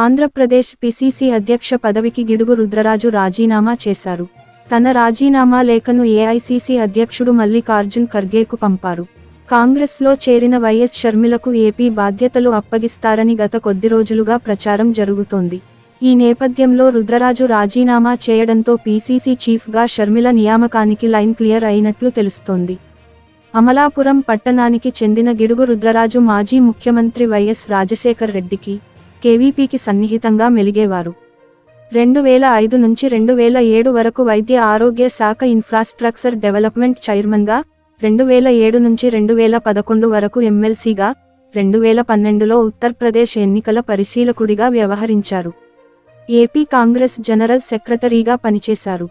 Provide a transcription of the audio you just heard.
Andhra Pradesh PCC అధ్యక్ష పదవికి గిడుగు రుద్రరాజు రాజీనామా చేశారు. తన రాజీనామా లేఖను ఏఐసిసి అధ్యక్షుడు మల్లికార్జున్ ఖర్గేకు పంపారు. కాంగ్రెస్లో చేరిన వైఎస్ షర్మిలకు ఏపీ బాధ్యతలు అప్పగిస్తారని గత కొద్ది రోజులుగా ప్రచారం జరుగుతోంది. ఈ నేపథ్యంలో రుద్రరాజు రాజీనామా చేయడంతో పిసిసి చీఫ్గా షర్మిల నియామకానికి లైన్ క్లియర్ అయినట్లు తెలుస్తోంది. అమలాపురం పట్టణానికి చెందిన గిడుగు రుద్రరాజు మాజీ ముఖ్యమంత్రి వైఎస్ రాజశేఖర్ రెడ్డికి, కేవీపీకి సన్నిహితంగా మెలిగేవారు. 2005 నుంచి 2007 వరకు వైద్య ఆరోగ్య శాఖ ఇన్ఫ్రాస్ట్రక్చర్ డెవలప్మెంట్ చైర్మన్గా, 2007 నుంచి 2011 వరకు ఎమ్మెల్సీగా, 2012లో ఉత్తరప్రదేశ్ ఎన్నికల పరిశీలకుడిగా వ్యవహరించారు. ఏపీ కాంగ్రెస్ జనరల్ సెక్రటరీగా పనిచేశారు.